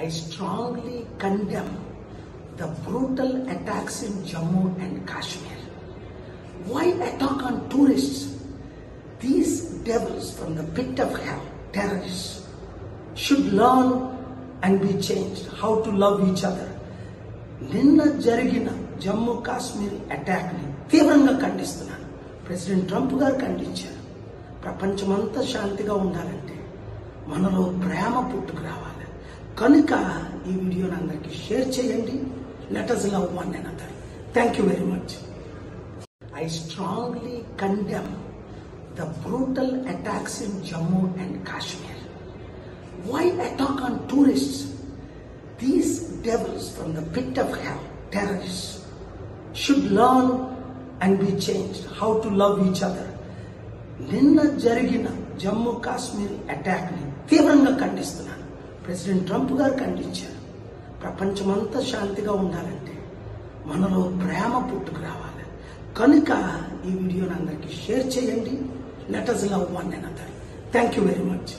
I strongly condemn the brutal attacks in Jammu and Kashmir. Why attack on tourists? These devils from the pit of hell, terrorists, should learn and be changed how to love each other. నిన్న జరిగిన జమ్మూ కాశ్మీర్ అటాక్ని తీవ్రంగా ఖండిస్తున్నాను. President Trump గారు ఖండించారు. ప్రపంచమంతా శాంతిగా ఉండాలంటే మనలో ప్రేమ పుట్టుకు రావాలి. కనుక ఈ వీడియోని అందరికీ షేర్ చేయండి. Let us love one another. Thank you very much. I strongly condemn the brutal attacks in Jammu and Kashmir. Why attack on tourists? These devils from the pit of hell, terrorists, should learn and be changed how to love each other. నిన్న జరిగిన జమ్మూ కాశ్మీర్ అటాక్ని తీవ్రంగా ఖండిస్తున్నాను. President Trump గారు ఖండించారు. ప్రపంచమంతా శాంతిగా ఉండాలంటే మనలో ప్రేమ పుట్టుకు రావాలి. కనుక ఈ వీడియోని అందరికీ షేర్ చేయండి. Let us love one another. Thank you very much.